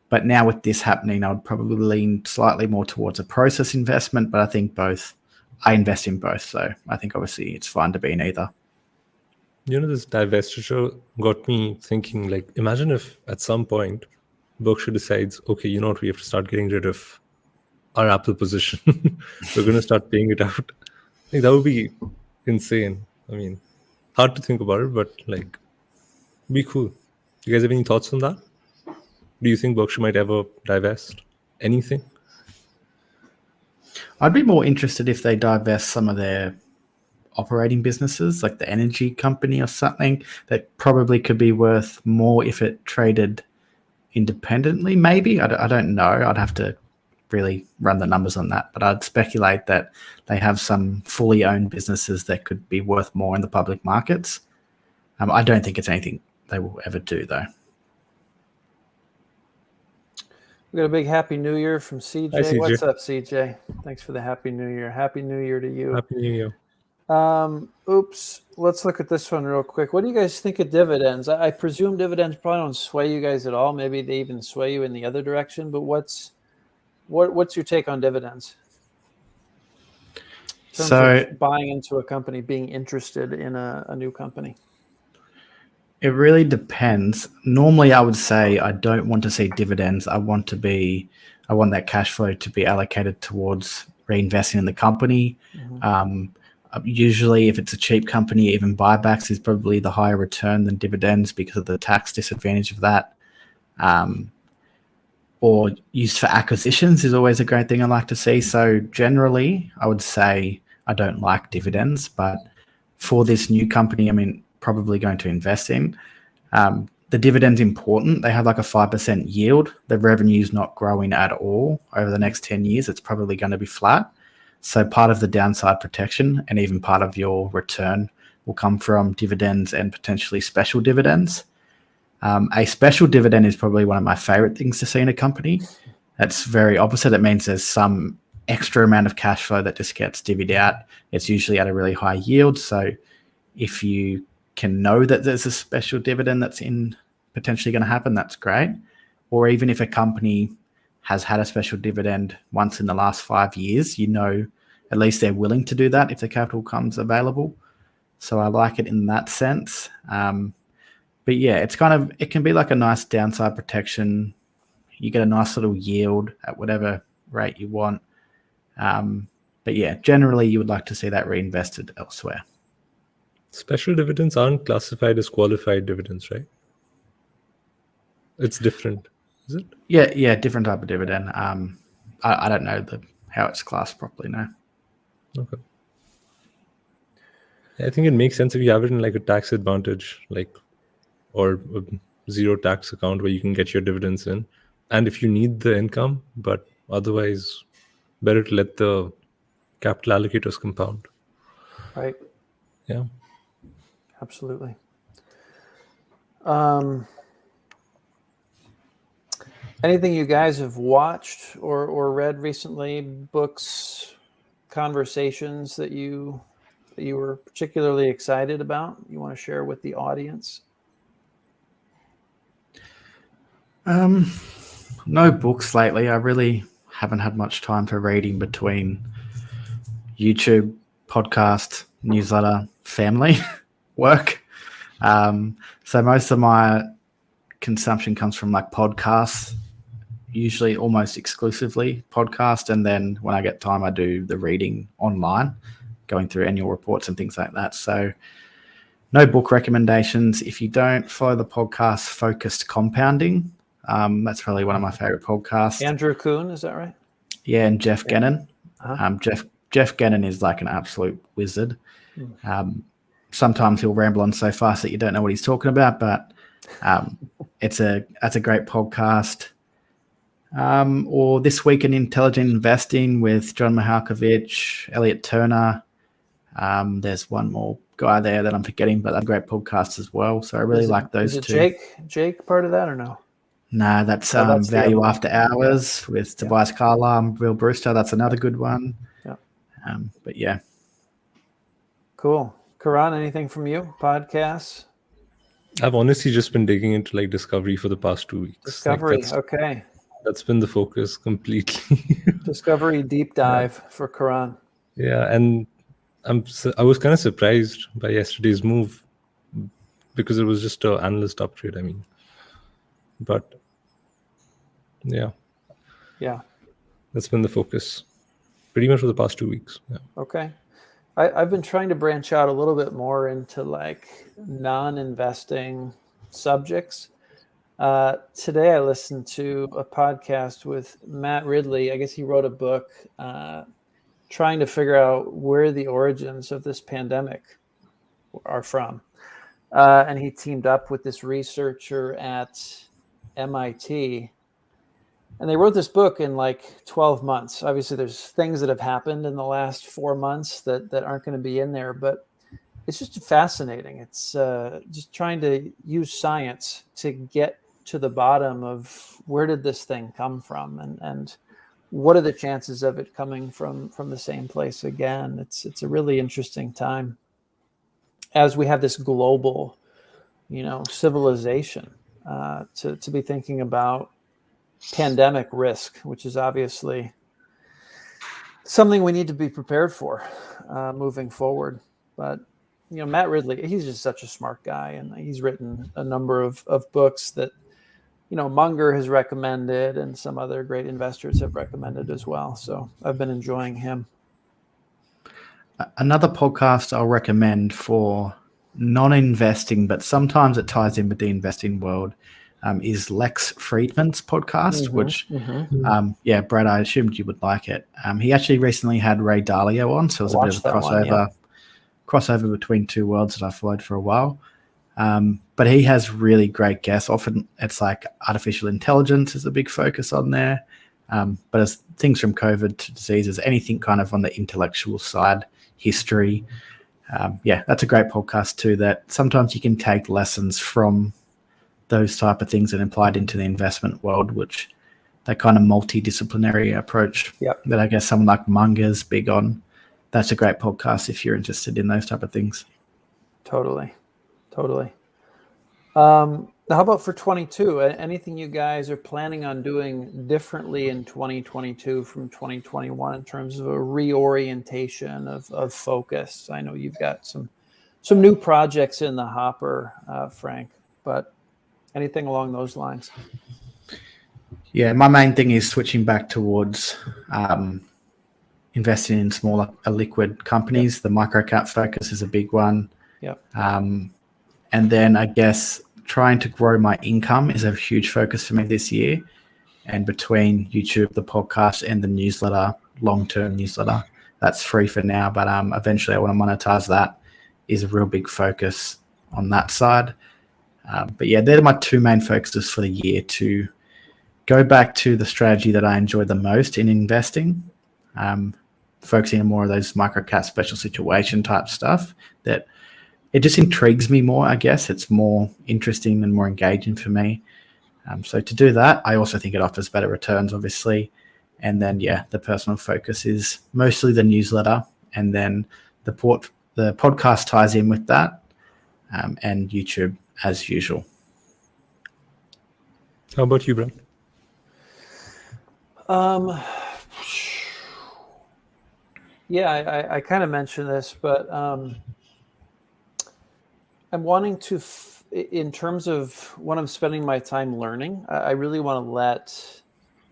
but now with this happening, I would probably lean slightly more towards a Process investment. But I think I invest in both, so I think obviously it's fine to be in either. This divestiture got me thinking, like, imagine if at some point Berkshire decides, okay, we have to start getting rid of our Apple position. We're going to start paying it out. Like, that would be insane. I mean, hard to think about it, but like, be cool. You guys have any thoughts on that? Do you think Berkshire might ever divest anything? I'd be more interested if they divest some of their operating businesses, like the energy company or something that probably could be worth more if it traded independently. Maybe, I don't know. I'd have to really run the numbers on that, but I'd speculate that they have some fully owned businesses that could be worth more in the public markets. I don't think it's anything they will ever do, though. We got a big Happy New Year from CJ. Hi, CJ. What's up, CJ? Thanks for the Happy New Year. Happy New Year to you. Happy New Year. Let's look at this one real quick. What do you guys think of dividends? I presume dividends probably don't sway you guys at all. Maybe they even sway you in the other direction. But what's your take on dividends? In terms of buying into a company, being interested in a new company. It really depends. Normally, I would say I don't want to see dividends. I want that cash flow to be allocated towards reinvesting in the company. Mm-hmm. Usually, if it's a cheap company, even buybacks is probably the higher return than dividends because of the tax disadvantage of that. Or used for acquisitions is always a great thing I like to see. So generally, I would say I don't like dividends, but for this new company, probably going to invest in. The dividend's important. They have like a 5% yield. The revenue's not growing at all over the next 10 years. It's probably going to be flat. So part of the downside protection and even part of your return will come from dividends and potentially special dividends. A special dividend is probably one of my favorite things to see in a company. That's very opposite. It means there's some extra amount of cash flow that just gets divvied out. It's usually at a really high yield. So if you can know that there's a special dividend that's potentially going to happen, that's great. Or even if a company has had a special dividend once in the last 5 years, at least they're willing to do that if the capital comes available. So I like it in that sense. But yeah, it can be like a nice downside protection. You get a nice little yield at whatever rate you want. But yeah, generally you would like to see that reinvested elsewhere. Special dividends aren't classified as qualified dividends, right? It's different, is it? Yeah, different type of dividend. I don't know how it's classed properly now. Okay. I think it makes sense if you have it in like a tax advantage, or a zero tax account where you can get your dividends in. And if you need the income, but otherwise, better to let the capital allocators compound. Right. Yeah. Absolutely. Anything you guys have watched or read recently? Books, conversations that you were particularly excited about? You want to share with the audience? No books lately. I really haven't had much time for reading between YouTube, podcast, newsletter, family, work. So most of my consumption comes from like podcasts, usually almost exclusively podcast. And then when I get time, I do the reading online, going through annual reports and things like that. So no book recommendations. If you don't follow the podcast Focused Compounding, That's probably one of my favorite podcasts. Andrew Kuhn, is that right? Yeah, and Jeff Gannon. Uh-huh. Jeff Gannon is like an absolute wizard. Mm. Sometimes he'll ramble on so fast that you don't know what he's talking about, but that's a great podcast. Or This Week in Intelligent Investing with John Mihalkovich, Elliot Turner. There's one more guy there that I'm forgetting, but they're great podcasts as well. So I really like those two. Is Jake part of that or no? No, that's Value After Hours with Tobias Carlisle and Bill Brewster. That's another good one. Yeah. But yeah. Cool. Karan, anything from you? Podcasts? I've honestly just been digging into like Discovery for the past 2 weeks. Discovery, okay. That's been the focus completely. Discovery deep dive for Karan. Yeah, and I was kind of surprised by yesterday's move because it was just an analyst upgrade. I mean, but yeah, that's been the focus pretty much for the past 2 weeks. Yeah. Okay. I've been trying to branch out a little bit more into like non-investing subjects. Today I listened to a podcast with Matt Ridley. I guess he wrote a book trying to figure out where the origins of this pandemic are from. And he teamed up with this researcher at MIT. And they wrote this book in like 12 months. Obviously, there's things that have happened in the last 4 months that aren't going to be in there, but it's just fascinating. It's just trying to use science to get to the bottom of where did this thing come from and what are the chances of it coming from the same place again. It's a really interesting time as we have this global, civilization to be thinking about pandemic risk, which is obviously something we need to be prepared for moving forward. But Matt Ridley, he's just such a smart guy, and he's written a number of books that Munger has recommended, and some other great investors have recommended as well. So I've been enjoying him. Another podcast I'll recommend for non-investing, but sometimes it ties in with the investing world, is Lex Friedman's podcast, which, Brad, I assumed you would like it. He actually recently had Ray Dalio on, so it was a bit of a crossover between two worlds that I followed for a while. But he has really great guests. Often it's like artificial intelligence is a big focus on there. But as things from COVID to diseases, anything kind of on the intellectual side, history. That's a great podcast too, that sometimes you can take lessons from those type of things and applied into the investment world, which that kind of multidisciplinary approach that I guess someone like Munger's big on. That's a great podcast if you're interested in those type of things. Totally. How about for 22? Anything you guys are planning on doing differently in 2022 from 2021 in terms of a reorientation of focus? I know you've got some new projects in the hopper, Frank, but anything along those lines? Yeah, my main thing is switching back towards investing in smaller liquid companies. The microcap focus is a big one. And then I guess trying to grow my income is a huge focus for me this year. And between YouTube, the podcast, and the newsletter, long-term newsletter, that's free for now, but eventually I want to monetize that, is a real big focus on that side. But yeah, they're my two main focuses for the year, to go back to the strategy that I enjoy the most in investing, focusing on more of those microcap special situation type stuff that it just intrigues me more, I guess. It's more interesting and more engaging for me. So to do that, I also think it offers better returns, obviously. And then, the personal focus is mostly the newsletter, and then the podcast ties in with that, and YouTube as usual. How about you, Brad? I kind of mentioned this, but I'm wanting to, in terms of what I'm spending my time learning, I really want to let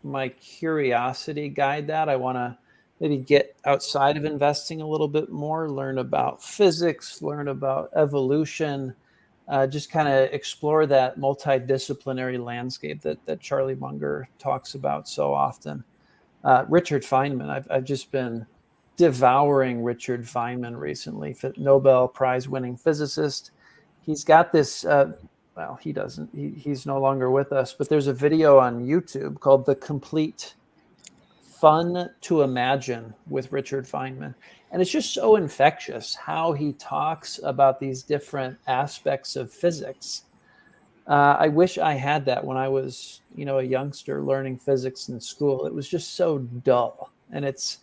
my curiosity guide that. I want to maybe get outside of investing a little bit more, learn about physics, learn about evolution, just kind of explore that multidisciplinary landscape that Charlie Munger talks about so often. Richard Feynman, I've just been devouring Richard Feynman recently, Nobel Prize winning physicist. He's got this, well, he doesn't, he's no longer with us, but there's a video on YouTube called The Complete Fun to Imagine with Richard Feynman. And it's just so infectious how he talks about these different aspects of physics. I wish I had that when I was, a youngster learning physics in school. It was just so dull. And it's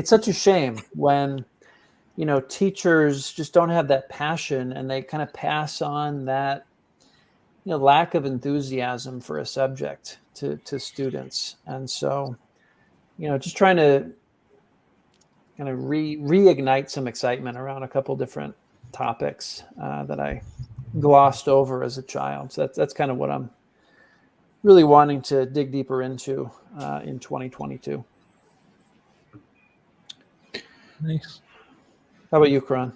such a shame when, teachers just don't have that passion and they kind of pass on that, lack of enthusiasm for a subject to students. And so, just trying to kind of reignite some excitement around a couple different topics that I glossed over as a child. So that's kind of what I'm really wanting to dig deeper into in 2022. Nice. How about you, Karan?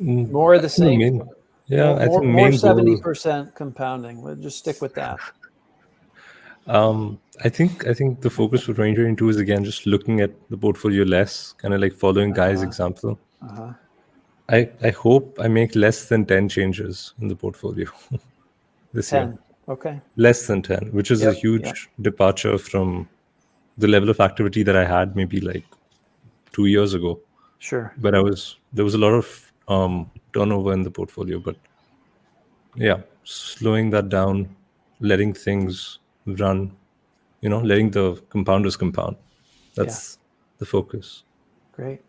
More of the same. Yeah, I think more main goal, 70% compounding. We'll just stick with that. I think the focus for 2022 is again just looking at the portfolio less, kind of like following Guy's example. I hope I make less than 10 changes in the portfolio this 10. year. Okay. Less than 10, which is a Yep, huge departure from the level of activity that I had maybe like 2 years ago. Sure. But there was a lot of turnover in the portfolio. But yeah, slowing that down, letting things run, letting the compounders compound. That's the focus. Great.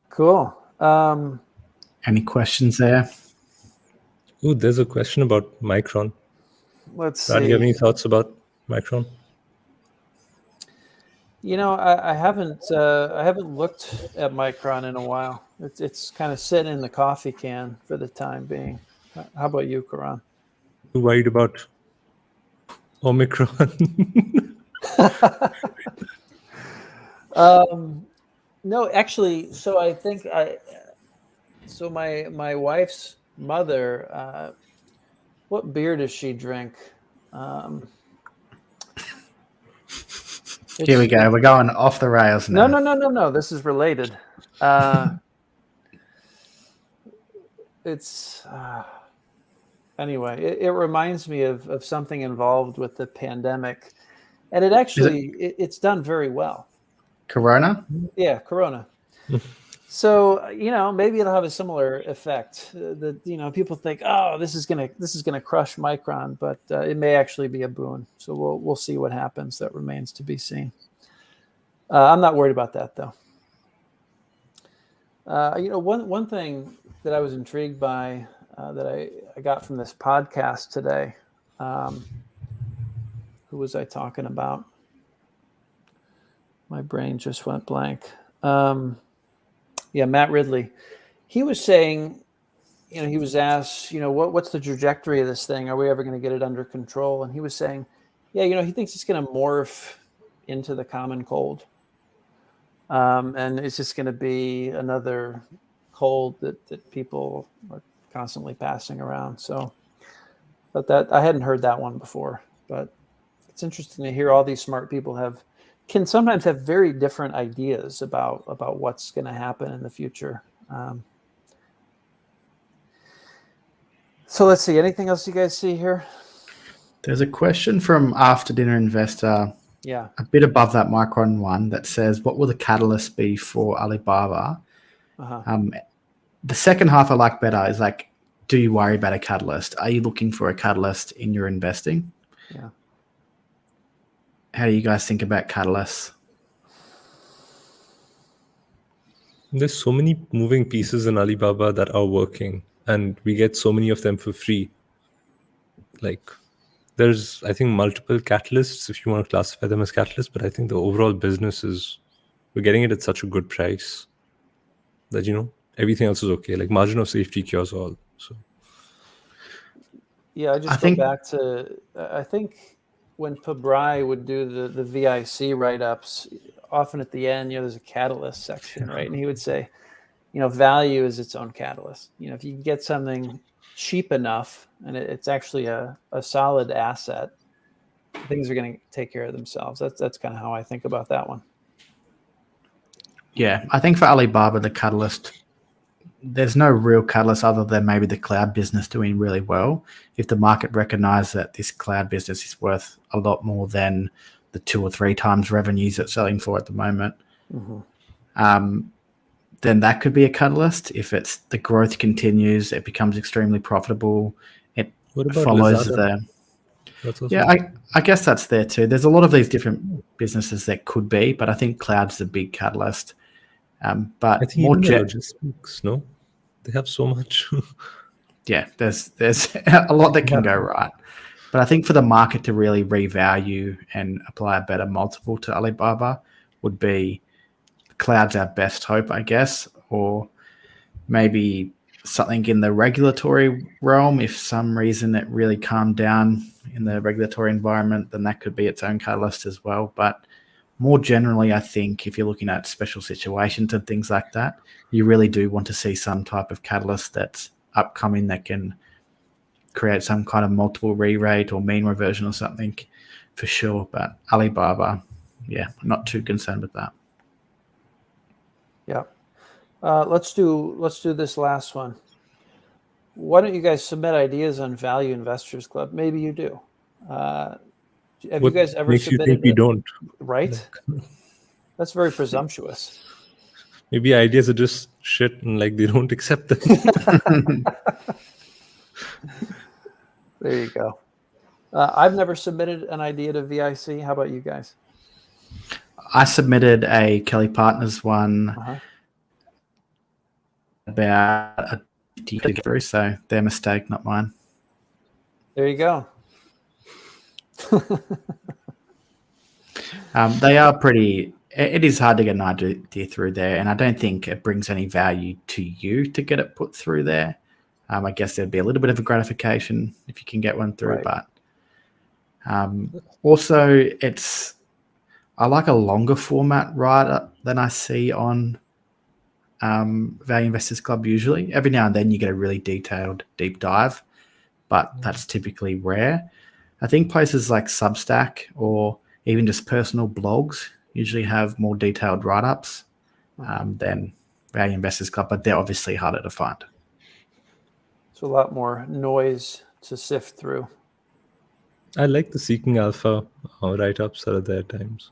Cool. Any questions there? Oh, there's a question about Micron. Let's Brad, do you have see. any thoughts about Micron? I haven't looked at Micron in a while. It's kind of sitting in the coffee can for the time being. How about you, Karan? You worried about Omicron? No, actually, so I think my wife's mother, what beer does she drink? Here we go. We're going off the rails now. No. This is related. It's anyway. It reminds me of something involved with the pandemic, and it actually it's done very well. Corona? Yeah, Corona. So maybe it'll have a similar effect. People think, oh, this is gonna crush Micron, but it may actually be a boon. So we'll see what happens. That remains to be seen. I'm not worried about that though. One thing that I was intrigued by that I got from this podcast today. Who was I talking about? My brain just went blank. Matt Ridley. He was saying, he was asked, what's the trajectory of this thing? Are we ever going to get it under control? And he was saying, he thinks it's going to morph into the common cold. And it's just going to be another cold that people are constantly passing around. So, but that I hadn't heard that one before, but it's interesting to hear all these smart people can sometimes have very different ideas about what's going to happen in the future. So let's see. Anything else you guys see here? There's a question from After Dinner Investor. Yeah. A bit above that Micron one that says, what will the catalyst be for Alibaba? The second half I like better is like, do you worry about a catalyst? Are you looking for a catalyst in your investing? Yeah. How do you guys think about catalysts? There's so many moving pieces in Alibaba that are working, and we get so many of them for free. Like, there's, I think, multiple catalysts, if you want to classify them as catalysts, but I think the overall business we're getting it at such a good price that, everything else is okay. Like, margin of safety cures all. So, yeah, I think back to, I think when Pabrai would do the VIC write-ups, often at the end, there's a catalyst section, right? And he would say, value is its own catalyst. If you get something cheap enough and it's actually a solid asset, things are going to take care of themselves. That's kind of how I think about that one. Yeah, I think for Alibaba, the catalyst, there's no real catalyst other than maybe the cloud business doing really well. If the market recognizes that this cloud business is worth a lot more than the 2 or 3 times revenues it's selling for at the moment, then that could be a catalyst. If it's the growth continues, it becomes extremely profitable. It What about follows Lazada? I guess that's there too. There's a lot of these different businesses that could be, but I think cloud's a big catalyst. But I think more even the logistics, no? They have so much. yeah, there's a lot that can go right. But I think for the market to really revalue and apply a better multiple to Alibaba would be cloud's our best hope, I guess, or maybe something in the regulatory realm. If some reason it really calmed down in the regulatory environment, then that could be its own catalyst as well. But more generally, I think if you're looking at special situations and things like that, you really do want to see some type of catalyst that's upcoming that can create some kind of multiple re-rate or mean reversion or something for sure. But Alibaba, yeah, not too concerned with that. Yeah. Let's do this last one. Why don't you guys submit ideas on Value Investors Club? Maybe you do. Have you guys ever makes submitted? You think we don't? Right? That's very presumptuous. Maybe ideas are just shit and like they don't accept them. There you go. I've never submitted an idea to VIC. How about you guys? I submitted a Kelly Partners one about a through, so their mistake, not mine. There you go. They are pretty. It is hard to get an idea through there, and I don't think it brings any value to you to get it put through there. I guess there'd be a little bit of a gratification if you can get one through, Right. but also I like a longer format write-up than I see on Value Investors Club usually. Every now and then you get a really detailed deep dive, but that's typically rare. I think places like Substack or even just personal blogs usually have more detailed write-ups than Value Investors Club, but they're obviously harder to find. It's a lot more noise to sift through. I like the Seeking Alpha write-ups that are there at times.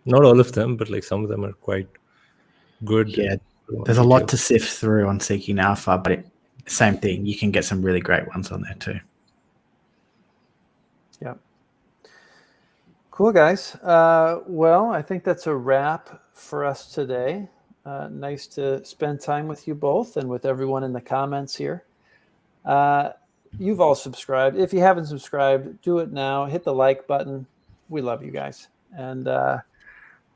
Not all of them, but like some of them are quite good. Yeah, there's a lot to sift through on Seeking Alpha, but same thing. You can get some really great ones on there too. Yeah. Cool, guys. Well, I think that's a wrap for us today. Nice to spend time with you both and with everyone in the comments here. You've all subscribed. If you haven't subscribed, do it now. Hit the like button. We love you guys. And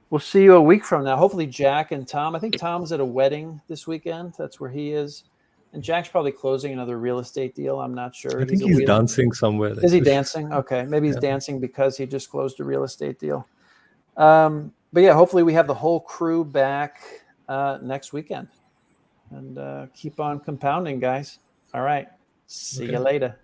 we'll see you a week from now. Hopefully Jack and Tom. I think Tom's at a wedding this weekend. That's where he is. And Jack's probably closing another real estate deal. I'm not sure. I think he's dancing somewhere. Is he dancing? Okay. Maybe he's dancing because he just closed a real estate deal. But yeah, hopefully we have the whole crew back next weekend. And keep on compounding, guys. All right. See you later.